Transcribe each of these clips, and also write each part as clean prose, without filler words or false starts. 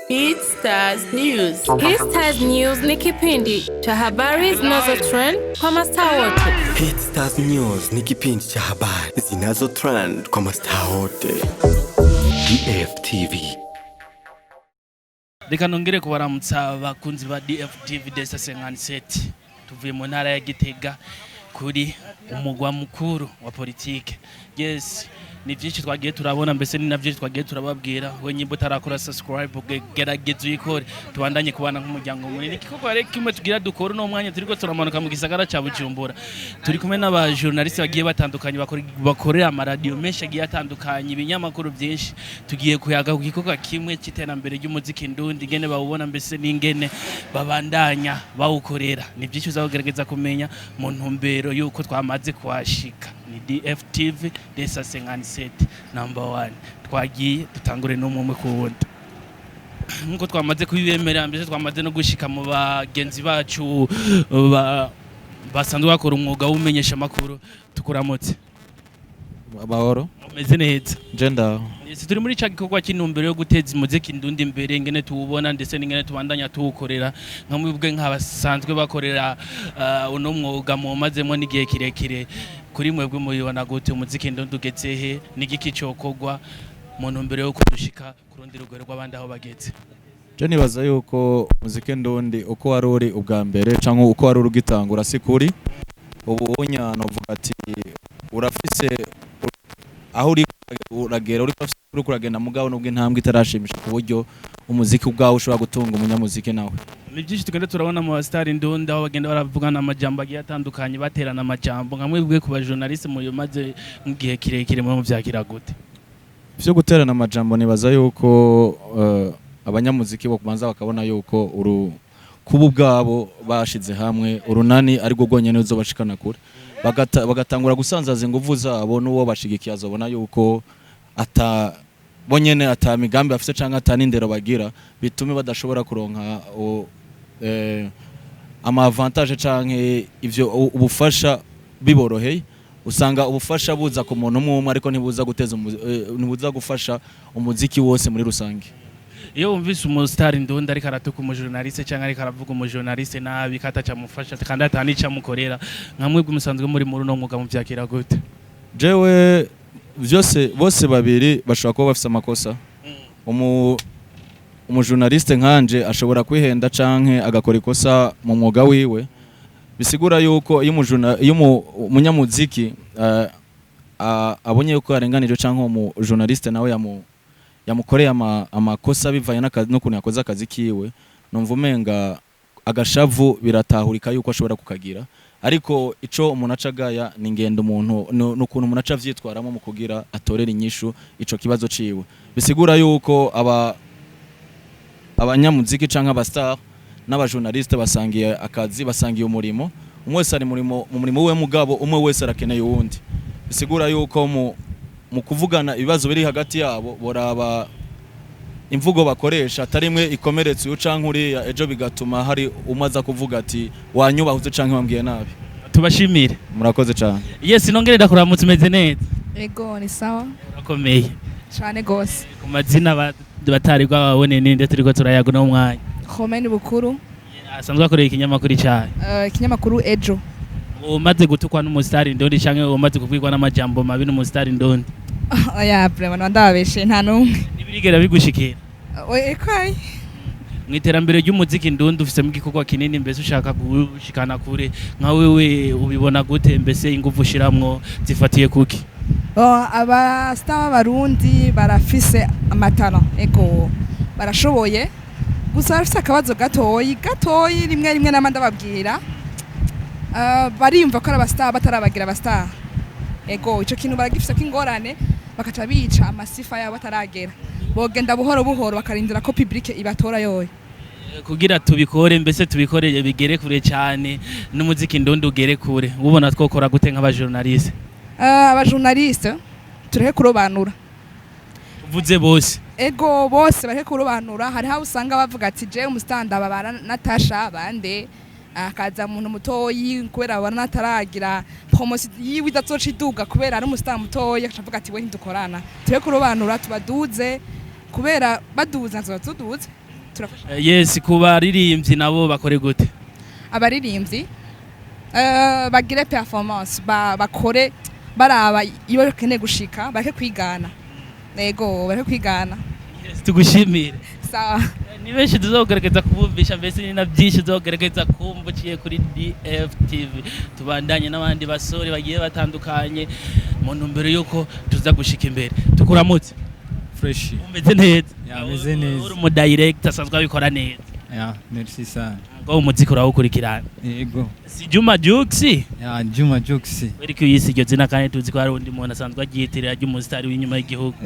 Hit Stars News. Hit Stars News ni kipindi cha habari zinazotrend kwa mastaa wote. Hit Stars News ni kipindi cha habari zinazotrend kwa mastaa wote. DFTV. Reka nongere kubaramutsa abakunzi ba DFTV desa 57 tuvuye mu ntara ya Gitega kuri umugwa mukuru wa politike. Yes, ni byinshi twagiye turabona mbese ni navyo twagiye turababwira we nyimbo tarakora subscribe gerageza uyikore tubandanye kubana nk'umuryango munini kiko reka kimwe tugira dukora no mwanya turiko turamanuka mu gisagara ca Bujumbura turi kumwe n'aba journalist bagiye batandukanye bakorera ama radio menshi agiye atandukanye ibinyamakuru byinshi tugiye kuyaga ku gikoka kimwe cy'iterambere ry'umuziki ndundi ngene bawubona mbese n'ingene babandanya bawukorera ni byinshi uzagerageza kumenya mu ntumbero yuko twamaze kwashika ni DFTV desa 57 number 1 twagiye dutangure no mumwe kuwundi nkuko twamaze kubibemera mbese twamaze no gushika mu bagenzi bacu basanzwe bakora umwuga w'umenyeshamakuru tukuramutse Abahoro umeze neza genda Ese turi muri cyagikorwa cy'intumbero yo guteza umuziki ndundi imbere ngene tuwubona ndetse n'ingene tubandanya tuwukorera nka mwebwe nk'abasanzwe bakorera uno mwuga mu mazemo n'igihe kirekire kuri mwebwe mubibona gute umuziki ndundi ugeze he n'igiki cyokorwa mu ntumbero yo kudushika kurundi rugero rw'abandi aho bageze je nibaza yuko umuziki ndundi uko wari uri ubwa mbere canke uko wari urugitangura sikuri ubu unyano vuga ati urafise aho uri uragera uri kuragenda mugabo nubwo intambwe itarashimisha ku buryo umuziki ubwawo ushobora gutunga umunyamuziki nawe ni byinshi tugenda turabona mu star ndundi aho bagenda baravugana amajambo agiye atandukanye baterana amajambo nka mwebwe ku ba journalist mu maze ngiye kirekire mu vyakira gute byo guterana amajambo nibaza yuko abanyamuziki bo kubanza bakabona yuko kubu bwabo bashize hamwe urunani ari rwo gonyene uzobashikana kure bagatangura gusanzaza inguvu zabo n'uwo bashigikiye azobona yuko bonyene atamigambi afise canke atanindero bagira bitume badashobora kuronka ama avantage canke ivyo ubufasha biboroheye usanga ubufasha buza ku muntu umwe ariko ntibuza guteza ntibuza gufasha umuziki wose muri rusange iyo umvise umustar ndundi ariko aratuka umujournaliste cyangwa ariko aravuga umujournaliste nabi kataca mufasha kandi atanica mukorera nka mwebwe musanzwe muri no mwuga mu vyakira gute jewe byose bose babiri bashobora kuba bafise amakosa umujournaliste nkanje ashobora kwihenda canke agakora ikosa mu mwuga wiwe bisigura yuko iyo umunyamuziki abonye yuko arenganije canke umujournaliste nawe yamukoreye amakosa bivanye n'ukuntu yakoze akazi kiwe numva umenga agashavu biratahurika yuko ashobora kukagira ariko ico umuntu acagaya ni ngenda umuntu n'ukuntu umuntu aca vyitwaramo mu kugira atorera inyishu ico kibazo ciwe bisigura yuko abanyamuziki canke abastar n'abajournaliste basangiye akazi basangiye umurimo umwe wese ari mu murimo we mugabo umwe wese arakeneye uwundi bisigura yuko mu kuvugana ibibazo biri hagati yabo boraba imvugo bakoresha atari imwe ikomeretse uyu canke uriya ejo bigatuma hari umaza kuvuga ati wanyubahuze canke wambwiye nabi tubashimire murakoze cyane yes nongere ndakuramutse umeze neza ego ni sawa urakomeye cyane gose ku mazina batari bwabone ninde turiko turayaga no mwanya Komeni bukuru asanzwe akoreye ikinyamakuru cyane ikinyamakuru ejo umaze gutukwa n'umustar ndundi canke umaze kubwirwa n'amajambo mabi n'umustar ndundi oya vraiment ndabeshe nta numwe nibirigera bigushikira ekaye mwiterambere ry'umuziki ndundi ufise mu gikorwa kinini mbese ushaka gushikana kure nka wewe ubibona gute mbese ingufu ushiramwo zifatiye kuki abastar b'abarundi barafise amatara ego barashoboye gusa bafise akabazo gatoyi rimwe n'amanda babwira barimva ko abastar batarabagira abastar ego ico kintu baragifise k'ingorane bakaca bica amasifa yabo bataragera bogenda buhoro buhoro bakarindira ko public ibatora yoye kugira tubikore mbese tubikoreye bigere kure cyane n'umuziki ndundi ugere kure ubona twokora gute nk'abajournaliste abajournaliste tureke kurobanura uvuze bose ego bose bareke kurobanura hari ha usanga bavuga ati je umustanda babara Natasha bande akaza muntu mutoyi kubera abana nataragira promotion yiwe idazoca iduga kubera ari umustanda mutoyi akavuga ati we ntidukorana tureke kurobanura tubaduze kubera baduza tuduze turafasha yes kuba ririmbyi nabo bakore gute abaririmbyi bagire performance bakore baraba iyo bakeneye gushika bareke kwigana nego bareke kwigana yes tugushimire sawa ni benshi tuzogerageza kubumvisha mbese ni na byinshi tuzogerageza kumbuciye kuri DFTV tubandanye n'abandi basore bagiye batandukanye mu ntumbero yuko tuza gushika imbere tukuramutse fresh umeze neza yameze neza uri mu director asanzwe abikora neza merci sana ngo umuziki urawukurikirana yego si Juma Jux Juma Jux wari kuyisi iryo zina kandi tuzi ko hari undi muntu asanzwe agiyitirira ry'umusitari w'inyuma y'igihugu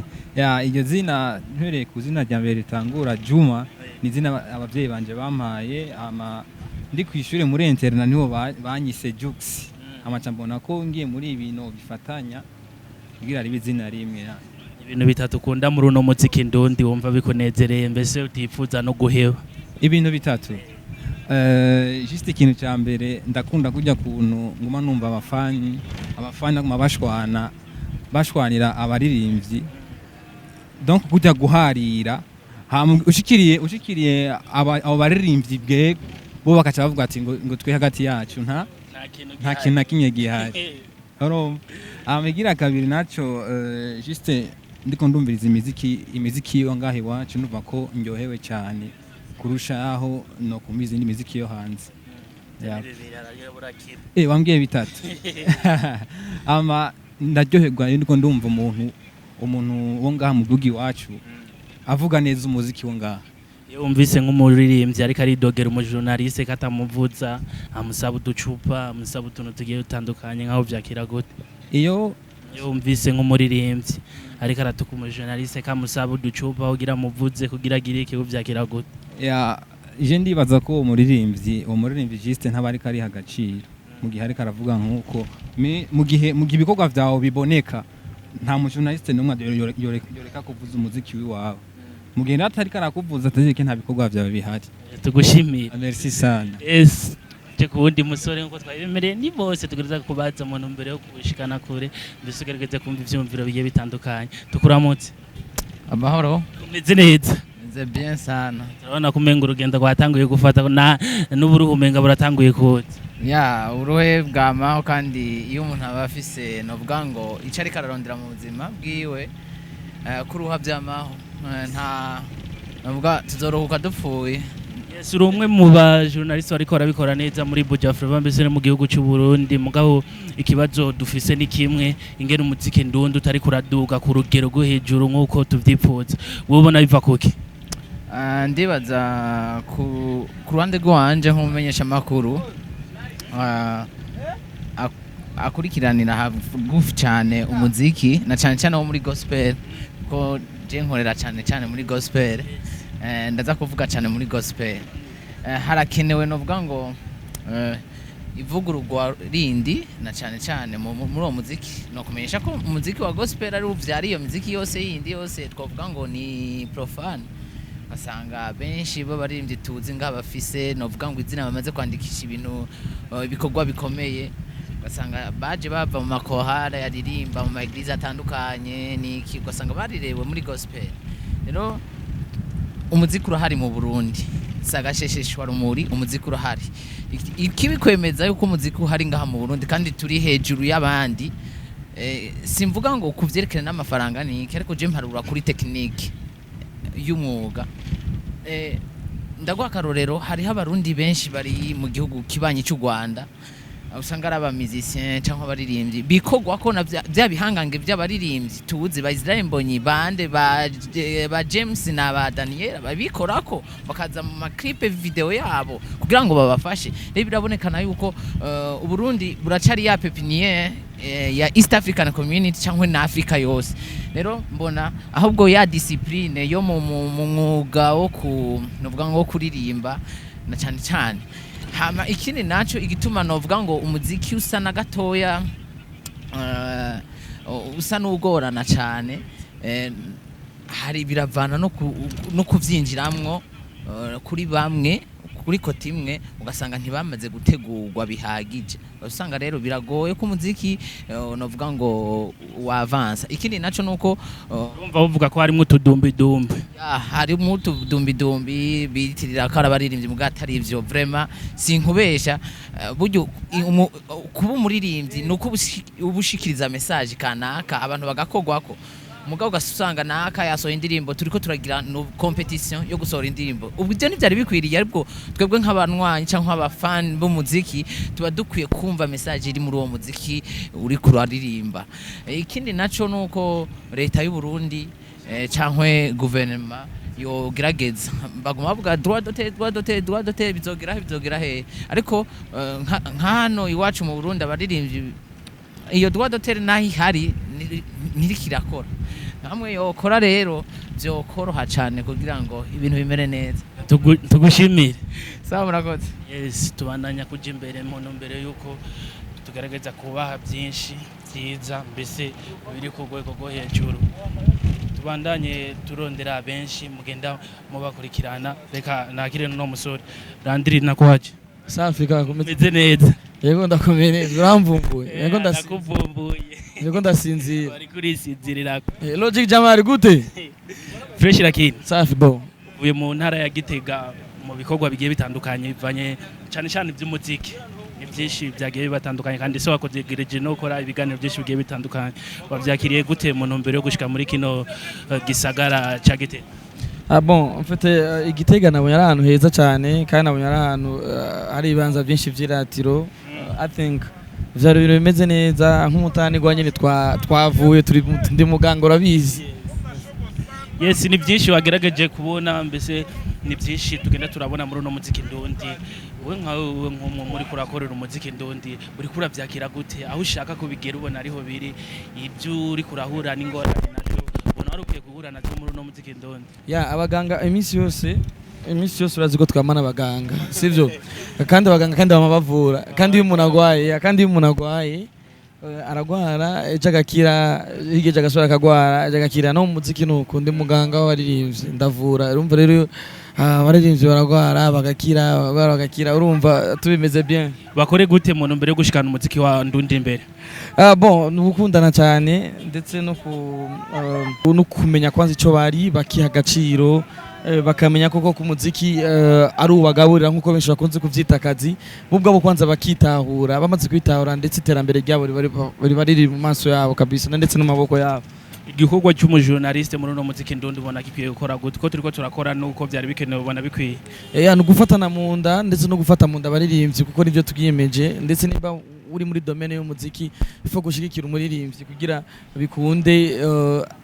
iryo zina ntureye ku zina rya mbere ritangura Juma ni zina abavyeyi banje bampaye ndi kwishuri muri interna niho banyise Jux amaca mbona ko ngiye muri ibintu bifatanya kugira ari bizina rimwe ibintu bitatu ukunda muri uno muziki ndundi wumva bikunezereye mbese utifuza no guheba ibintu bitatu juste ikintu cya mbere ndakunda kujya kuntu nguma numva abafani nguma bashwanira abaririmbyi donc kujya guharira ushikiriye abo baririmbyi bwe bo bakaca bavuga ati ngo twe hagati yacu nta kintu na kimwe gihari amegira kabiri naco juste ndiko ndumviriza imiziki yo ngahe iwacu numva ko ndyohewe cyane kurusha aho no kumiza indi miziki yo hanze wambwiye bitatu ndaryoherwa ndiko ndumva umuntu wo ngaha mu gihugu iwacu avuga neza umuziki wo ngaha iyo wumvise nk'umuririmbyi ariko aridogera umujournaliste katamuvuza amusaba uducupa amusaba utuntu tugiye dutandukanye nk'aho byakira gute iyo wumvise nk'umuririmbyi ariko aratuka umujournaliste kamusaba uducupa kugira amuvuze kugira agire ikigo byakira gute je ndibaza ko umuririmbyi juste ntabari kari hagaciro mu gihe ariko aravuga nk'uko mu gihe ibikorwa vyawe biboneka nta mujournaliste n'umwe yoreka kuvuza umuziki wiwawe mu gihe atari karakuvuza atazike nta bikorwa vyawe bihari tugushimira merci sana kuwundi musore nkuko twabimereye ni bose tugereza kubaza mu ntumbero yo kubushikana kure mbese ugerageze kumva ivyumviro bigiye bitandukanye tukuramutse amahoro umeze neza meze bien sana turabona kumenga urugendo rwatanguye gufata n'uburuhu umenga buratanguye kuza uruhe bwamaho kandi iyo umuntu aba afise novuga ngo ico ariko ararondera mu buzima bwiwe kuruha byamaho nta novuga tuzoruhuka dupfuye uri umwe mu bajournaliste bariko barabikora neza muri Buja Flava mbese mu gihugu cy'u Burundi mugabo ikibazo dufise ni kimwe ingene umuziki ndundi utari kuraduga ku rugero rwo hejuru nk'uko tuvyipfuza wowe ubona biva kuki ndibaza ku ruhande rwanje nk'umumenyeshamakuru akurikiranira hagufi cyane umuziki na cyane cyane wo muri gospel ko je nkorera cyane muri gospel ndaza kuvuga cyane muri gospel harakenewe novuga ngo ivugururwa rindi na cyane muri uwo muziki no kumenyesha ko umuziki wa gospel ari uvyari iyo muziki yose yindi yose twavuga ngo ni profane basanga benshi b'abaririmbyi tuzi ngabafise novuga ngo izina bamaze kwandikisha ibintu ibikorwa bikomeye basanga baje bava mu makohara yaririmba mu maeglise atandukanye niki basanga barirewe muri gospel rero umuziki urahari mu Burundi sagashesheshwa rumuri umuziki urahari ikibikwemeza yuko umuziki uhari ngaha mu Burundi kandi turi hejuru y'abandi simvuga ngo kuvyerekana n'amafaranga niki ariko je mparura kuri technique y'umwuga ndagwa karorero hari abarundi benshi bari mu gihugu kibanyi cy'u Rwanda usanga ari abamizisien cyangwa abaririmbyi bikogwa ko na bya bihangange by'abaririmbyi tuzi ba Israel Mbonyi bande ba James na ba Daniel babikorako bakaza mu clip video yabo kugira ngo babafashe rero birabonekana yuko Uburundi buracari ya pepiniere ya East African Community cyangwa na Africa yose rero mbona ahubwo ya discipline yo mu mwuga wo kuvuga ngo kuririmba na cyane hama ikindi naco igituma novuga ngo umuziki usa na gatoya usa n'ugorana cyane hari biravana no kuvyinjiramwo kuri bamwe kuri kote imwe ugasanga ntibamaze gutegurwa bihagije usanga rero biragoye ko umuziki novuga ngo wavansa ikindi naco nuko urumva bavuga ko harimo utudumbi harimo utudumbi bitirira ko arabaririmbyi mugatari ivyo vraiment sinkubesha buryo kuba umuririmbyi nuko ubushikiriza message kanaka abantu bagakogwako mugabo gasusanga naka yasohoye indirimbo turiko turagira no competition yo gusohora indirimbo ubwo je ntivyari bikwiriye ariko twebwe nk'abanwanyi canke abafan b'umuziki tuba dukwiye kumva message iri muri uwo muziki uri kuraririmba ikindi naco nuko leta y'u Burundi canke gouvernement yo gerageza baguma bavuga droit d'auteur bizogera he ariko nk'hano iwacu mu Burundi abaririmbyi iyo droit d'auteur nahi hari nirikirakora namwe yokora rero byokoroha cyane kugira ngo ibintu bimere neza tugushimire sawa murakoze yes tubandanya kuja imbere mono mbere yuko tugaragaza kubaha byinshi byiza mbese biri ku rwego rwo hejuru tubandanye turondera benshi mugenda mubakurikirana reka nakire no musore Landry nakwaje safi kumeze neza yego ndakomeye uramvumbuye yego ndakuvumbuye yego ndasinzira bari kurisinzirira logic jamari gute fresh lakini safi bo uye mu ntara ya Gitega mu bikorwa bigiye bitandukanye bivanye cyane by'umuziki ni byinshi byagiye batandukanye kandi se wakoze gereje no gukora ibiganiro byinshi bigiye bitandukanye wavyakiriye gute mu ntumbero yo gushika muri kino gisagara ca Gitega bon mfite Igitega nabonye ari ahantu heza cyane kandi nabonye ari ahantu hari ibanza byinshi vyiratiro I think vyari ibintu bimeze neza nk'umutani gwa nyine twavuye turi ndi muganga urabizi yes ni byinshi wagerageje kubona mbese ni byinshi tugenda turabona muri no muziki ndondi we nkawe muri kurakorera umuziki ndondi uri kuravyakira gute aho ushaka kubigera ubona ariho biri ibyo uri kurahura n'ingorane naco ubona ari ukwiye guhura nazo muri no muziki ndondi abaganga iminsi yose urazi ko twamana abaganga sivyo kandi abaganga kandi bamabavura kandi iyo umuntu agwaye aragwara agakira higeje agasura akagwara agakira no muziki nuko ndi muganga w'abaririmbyi ndavura urumva rero abaririmbyi baragwara bagakira urumva tubimeze bien bakore gute mu mbere yo gushikana umuziki wa ndundi imbere bon nukundana cyane ndetse no kumenya kwanza ico bari bakiha agaciro bakamenya koko ku muziki ari ubagaburira nkuko benshi bakunze kuvyita akazi bubwo abo kwanza bakitahura bamaze kwitahura ndetse iterambere ryabo bari mu maso yabo kabisa ndetse no maboko yabo igikorwa cy'umujournaliste muri no muziki ndundi ubona kikwiye gukora gute ko turiko turakora nuko byari bikenewe ubona bikwiye no gufatana mu nda ndetse no gufata mu nda baririmbyi kuko nivyo tugiyemeje ndetse niba uri muri domaine y'umuziki ifo gushigikira umuririmbyi kugira bikunde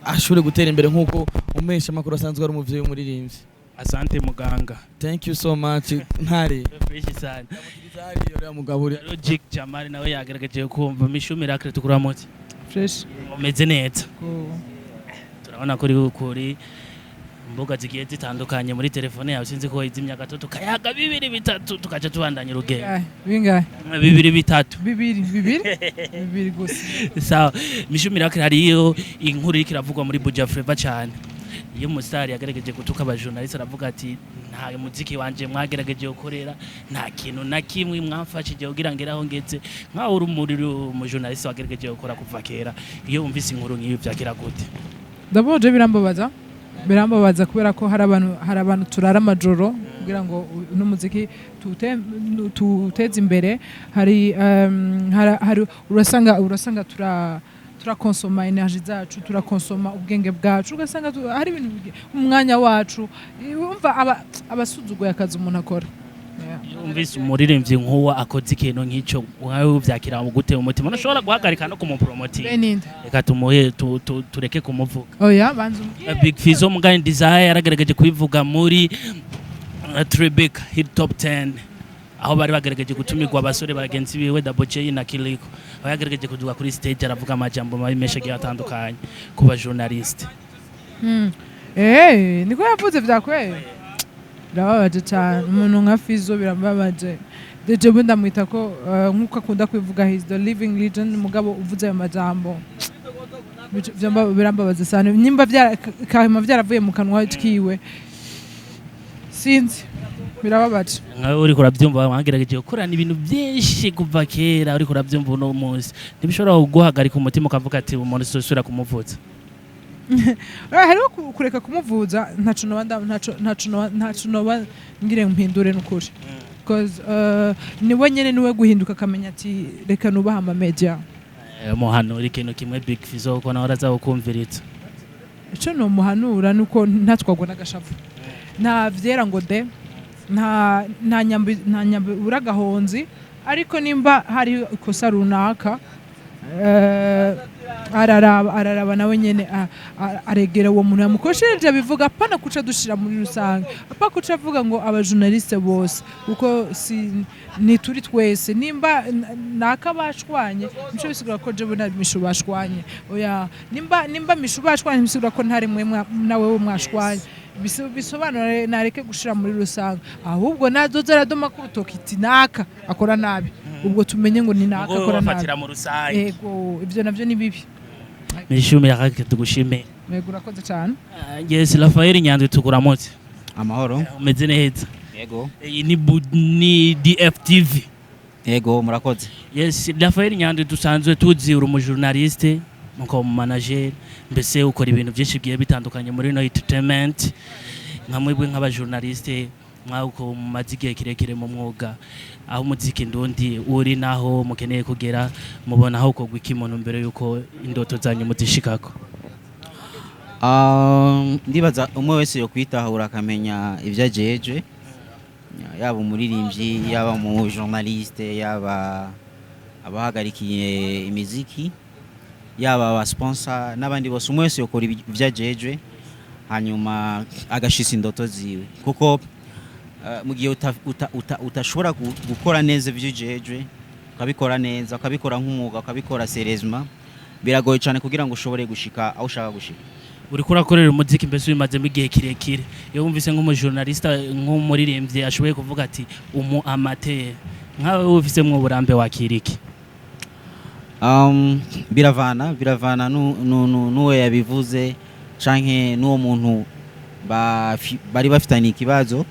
ashobore gutera imbere nkuko umesha makuru asanzwe ari umuvyeyi w'umuririmbyi asante muganga thank you so much ntare fresh sana yore mugaburi logic jamari nawe yagaragaje kumva mishu miracle tukuramutse fresh umeze neza turabona kuri mbuga zigiye zitandukanye muri telefone yawe sinzi ko izimya gatoto kayaga 2-3 tukaje tubandanya urugendo bingahe 2-3 gusa sawa mishu miracle hariyo inkuru ikiravugwa muri Buja Flavor cyane iyo musitari yagerageje gutuka abajournaliste aravuga ati nta muziki wanje mwagerageje gukorera nta kintu na kimwe mwamfashije kugira ngo eraho ngeze nkaho uri mu journaliste wagerageje gukora kuva kera iyo umvise inkuru nk'iyo byakira gute daboje birambabaza kubera ko hari abantu turara amajoro kugira ngo n'umuziki tuteze imbere hari urasanga turakonsoma energy zacu turakonsoma ubwenge bwacu ugasanga hari ibintu umwanya wacu umva abasuzuguye akazi umuntu akora umvise umuririmbyi nkuwa akoze ikintu nk'icyo wawe uvyakira mu gute umutima nashobora guhagarika no kumupromoting reka tumuhe tureke kumuvuga banza Big Fizzo mugani desire yaragaragaje kubivuga muri Tribeca hit top 10 aho bari bagaragaje gutumirwa abasore bagenzi biwe Double J na Kiliko aho yagaragaje kuduga kuri stage aravuga amajambo mabi menshi agiye atandukanye ku ba journaliste niko yavuze vyakwe birababaje cyane umuntu nka Fizzo birababaje deje bunda mwita ko nkuko akunda kwivuga he's the living legend mugabo uvuze ayo majambo birambabaza cyane nimba byaravuye mu kanwa kiwe sinzi birababaje nkawe uri kurabyumva wagerageje gukorana ibintu byinshi kuva kera uri kurabyumva uno munsi ntibishobora kuguhagarika umutima ukavuga ati umuntu sosura kumuvuza hariho kureka kumuvuza ntacu noba ngire mpindure n'ukuri because niwe nyene niwe guhinduka akamenya ati reka nubaha amamedia muhanura ikintu kimwe Big Fizzo ko nawe araza gukumviritsa ico no muhanura nuko ntatwagwa n'agashavu nta vyera ngo de nta nyambi uragahonzi ariko nimba hari ikosa runaka araraba nawe nyene aregera uwo muntu yamukosheje bivuga apana kuca dushira muri rusange apa kuca avuga ngo abajournaliste bose kuko ni turi twese nimba nakabashwanye nico bisigura ko je bona mishubashwanye oya nimba mishubashwanye bisigura ko ntari mwe nawe wo mwashwanye bisobanura nareke gushira muri rusange ahubwo nazoza radoma ku rutokiti naka akora nabi ubwo tumenye ngo ni naka akora nabi yego ivyo navyo ni bibi Nishimye yakake tugushime yego urakoze cyane yes Rafael Nyandwi tukuramutse amahoro umeze neza yego ni DFTV yego murakoze yes Rafael Nyandwi dusanzwe tuzi uri umujournaliste muko mu manager mbese ukora ibintu byinshi bigiye bitandukanye muri no entertainment nka mwebwe nk'abajournaliste mwako mu mazigiye kirekire mu mwuga aho umuziki ndundi uri naho mukeneye kugera mubona aho kogwa ikimuntu mbere yuko indoto zanyu muzishikako ndibaza umwe wese yo kwitahura akamenya ivyajeje yaba umuririmbyi yaba mu journaliste yaba abahagarikiye imiziki yaba aba sponsor n'abandi bose umwe wese yokora ivyajeje hanyuma agashisa indoto ziwe kuko mu gihe utashobora gukora neza ivyujejwe ukabikora neza ukabikora nk'umwuga ukabikora seriously biragoye cyane kugira ngo ushobore gushika aho ushaka gushika uri kurakorera umuziki mbese bimazemo igihe kirekire iyo wumvise nk'umujournaliste nk'umuririmbyi ashoboye kuvuga ati umu amateur nkawe ufise mu burambe wakiriki biravana nuwe yabivuze canke nuwo muntu bari bafitanye ikibazo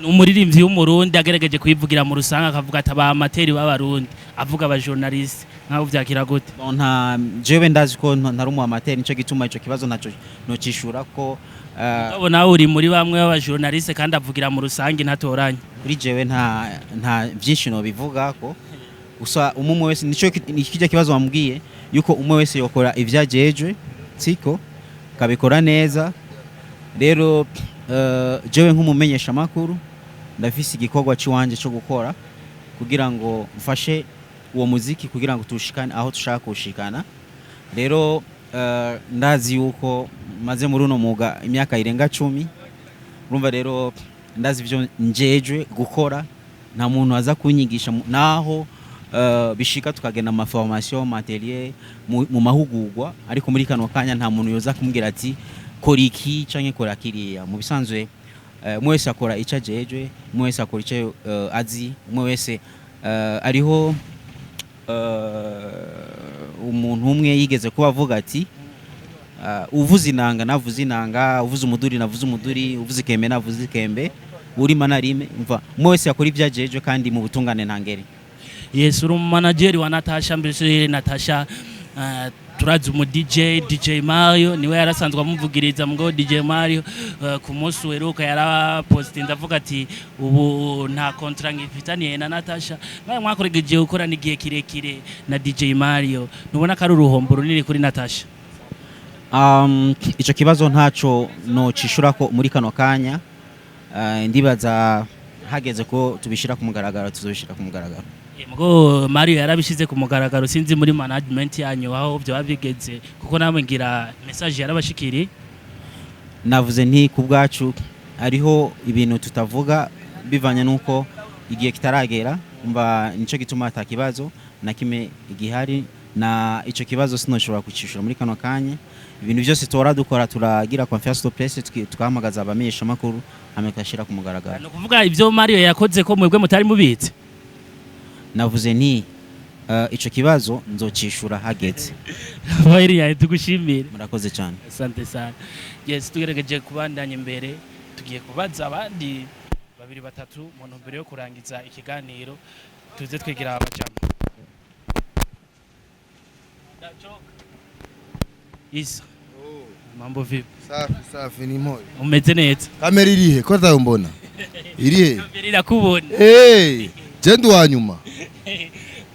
umuririmbyi w'umurundi agerageje kuyivugira mu rusanga akavuga ati aba amateri b'abarundi avuga aba journalist nkaho vyakira gute nta jewe ndazi ko ntari umu amateri nico gituma ico kibazo naco no cishura ko ubona uri muri bamwe b'aba journalist kandi avugira mu rusange ntatoranye kuri jewe nta byinshi no bivuga ko usa umwe wese nico ikijya kibazo wambwiye yuko umwe wese yokora ivyajejwe siko kabikora neza rero jewe nk'umumenyeshamakuru ndafise igikorwa ciwanje cyo gukora kugira ngo mfashe uwo muziki kugira ngo tushikane aho tushaka kushikana rero ndazi yuko maze muri uno muga imyaka irenga 10 urumva rero ndazi ivyo njejwe gukora nta muntu aza kunyigisha naho bishika tukagenda ama formation matériel mu mahugurwa ariko muri kano kanya nta muntu yoza kumbwira ati koriki canke kora kiriya mu bisanzwe mwese akora icajejwe mwese akora ico azi mwese ariho umuntu umwe yigeze kuba avuga ati uvuze inanga navuze inanga uvuze umuduri navuze umuduri uvuze ikembe navuze ikembe uri manarime mva mwese akora ivyajejwe kandi mu butungane ntangere yes uri manager wa Natasha mbese Natasha turazi umu DJ Mario niwe yarasanzwe amuvugiriza ngo DJ Mario ku munsi weruka yarapostinze ndavuga ati ubu nta contract ifitaniye na Natasha mwe mwakoregeje gukora n'igihe kirekire na DJ Mario nubona ko ari uruhombo runini kuri Natasha ico kibazo ntaco no cishura ko muri kano kanya ndibaza hageze ko tubishira ku mugaragaro tuzobishira ku mugaragaro Mgo Mario yarabishize ku mugaragaro sinzi muri management yanyu aho byo babigeze kuko namwe ngira message yarabashikiri navuze nti ku bwacu ariho ibintu tutavuga bivanye nuko igihe kitaragera umva nico gituma atakibazo na kime igihari na ico kibazo sinoshobora kucishura muri kano kanya ibintu byose tora dukora turagira confiance to place tukamagaza abamenyesha makuru amekashira ku mugaragaro no kuvuga ivyo Mario yakoze ko mwebwe mutari mubitse navuze nti ico kibazo nzocishura hageze bayiri yawe tugushimire murakoze cyane asante sana yes tugerageje kubandanya imbere tugiye kubaza abandi babiri batatu mu ntumbero yo kurangiza ikiganiro tuze twigira abajama. Isa. Mambo vipi? Safi safi ni moyo. Umeze neza? Kamera irihe ko tayombona? Irihe? Kamera irakubona. Je ndi wanyuma.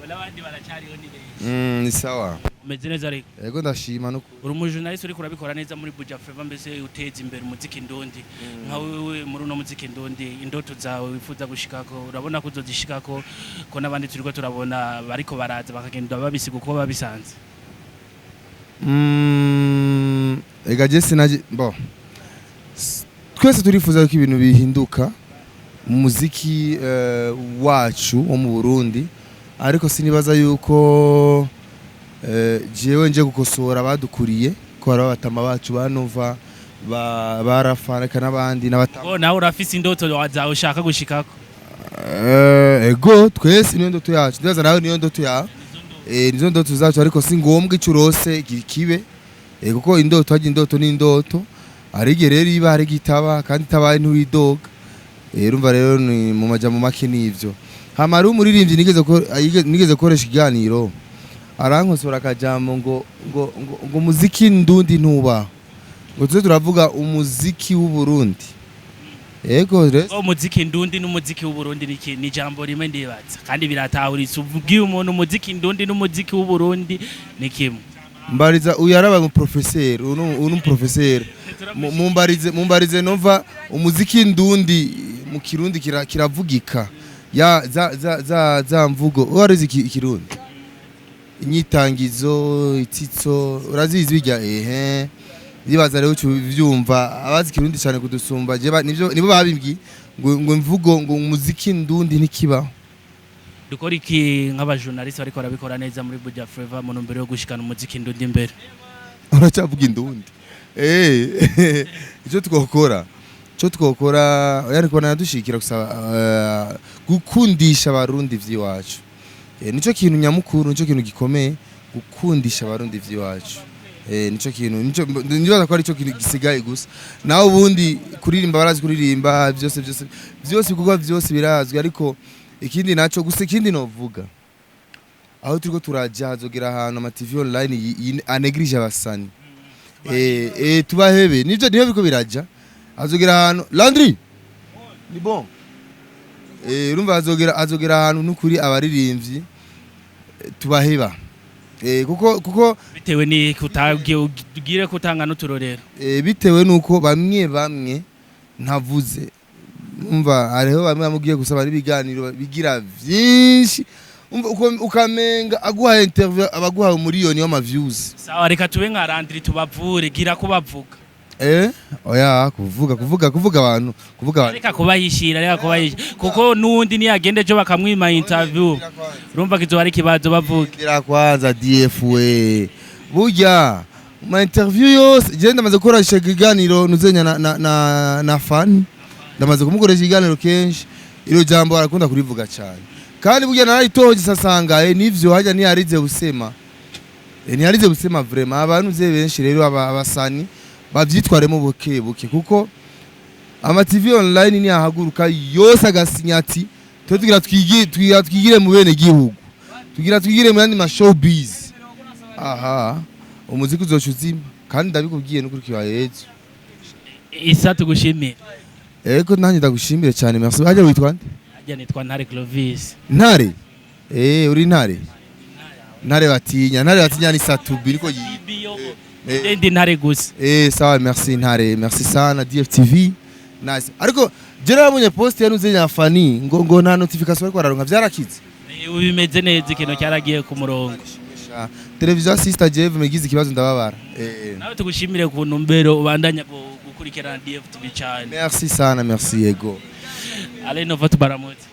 Wala bandi baracariho ni benshi. Ni sawa. Umeze neza ariko? Yego ndashima no. Uri umujournalist uri kurabikora neza muri Buja Flava mbese uteza imbere umuziki ndundi. Nka wewe muri uno muziki ndundi indoto zawe wifuza gushikako urabona ko uzozishikako ko nabandi turiko turabona bariko baraza bakagenda babisiga uko babisanze. Ega je sinaje bo. Twese turifuza ko ibintu bihinduka mu muziki wacu wo mu Burundi ariko sinibaza yuko jewe nje gukosora badukuriye ko ari abatama bacu banova barafareka n'abandi n'abatama. Nawe urafise indoto zawe ushaka gushikako? Ego twese niyo ndoto yacu ndaza nawe niyo ndoto yawe. Nizo ndoto zacu ariko si ngombwa icurose kibe kuko indoto haje indoto ni indoto arige rero iba hari gitaba kandi tabaye ntuwidoga urumva rero ni mu majambo make nivyo. Hamari umuririmbyi nigeze koresha iganiro arankosora akajambo ngo muziki ndundi ntuba ngo tuze turavuga umuziki w'u Burundi. Ego rero umuziki ndundi n'umuziki w'u Burundi ni jambo rimwe ndibaza kandi biratahuritse uvugiye umuntu umuziki ndundi n'umuziki w'u Burundi ni kimwe. Mbariza uyaraba mu professeur unu professeur mumbarize nova umuziki ndundi mu Kirundi kiravugika ya za mvugo warize ikirundi inyitangizo ititso urazizi bijya bibaza rero cyuvyumva abazi Kirundi cyane kudusumba je nibo babimbwi ngo mvugo ngo umuziki ndundi ntikibaho. Dukora iki nk'abajournalist bariko barabikora neza muri Buja Flava mu ntumbero yo gushikana umuziki ndundi imbere? Uracyavuga indundi icyo twokora yari kubona dushikira gusaba gukundisha abarundi vy'iwacu. Nico kintu nyamukuru, nico kintu gikomeye gukundisha abarundi vy'iwacu. Nico kintu nibaza ko ari cyo kintu gisigaye gusa. Naho ubundi kuririmba barazi kuririmba byose bigugwa byose birazwi ariko ikindi naco gusa ikindi novuga aho turiko turaja hazogera ahantu ama TV online anegrije abasani tubahebe nivyo niyo biko biraja hazogera ahantu Landry ni bon urumva hazogera ahantu n'ukuri abaririmbyi tubaheba kuko bitewe ni kutagire kutanga n'uturorero bitewe nuko bamwe ntavuze umva ariho bamwe bamugiye gusaba ibiganiro bigira byinshi ukamenga aguha interview abaguha miliyoni y'ama views. Sawa reka tube nka Landry tubavure gira kubavuga oya kuvuga abantu reka kubahishira kuko nundi ni agende jo bakamwima interview urumva kizo hari kibazo bavuga kwanza DFTV burya ma interview yose je ndamaze gukora ikiganiro nuzenya na fan ndamaze kumukoresha ikiganiro kenshi iro jambo arakunda kurivuga cyane kandi burya naritoje sasanga nivyo hajya ntiyarize busema vraiment abantu ze benshi rero abasani bavyitwaremo buke kuko ama TV online ni ahaguruka yose agasinyati tugira twigire mu bene gihugu twigire mu yandi ma showbiz umuziki uzocuzima kandi ndabikubwiye no kuri kibayezo. Isa tugushimire. Ego nanjye ndagushimire cyane merci. Hajya witwa nde? Hajya nitwa Ntare Clovis. Ntare? Uri Ntare? Ntare batinya ni Satubi niko ndi Ntare gusa. Sawa merci Ntare. Merci sana DFTV. Nice. Ariko je nabonye post yanuze ya Fani ngo nta notification ariko araronka byarakize. Ubimeze neza ikintu cyaragiye ku murongo. Televiziyo sister Jeve megize ikibazo ndababara. Nawe tugushimire ku ntumbero ubandanya gukurikirana DFTV cyane. Merci sana merci yego. Ale nova tubaramutse.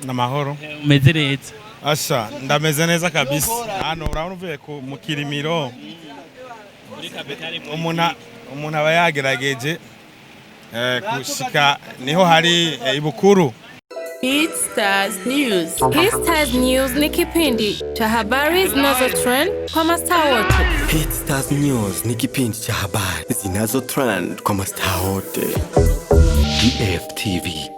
Namahoro. Umeze neza. Asha ndameze neza kabisa. Hano urabona uvuye ku mukirimiro. Umuntu aba yagerageje kushika niho hari ibukuru. Hit Stars News. Hit Stars News ni kipindi cha habari zinazotrend kwa mastaa wote. Hit Stars News ni kipindi cha habari zinazotrend kwa mastaa wote. DFTV.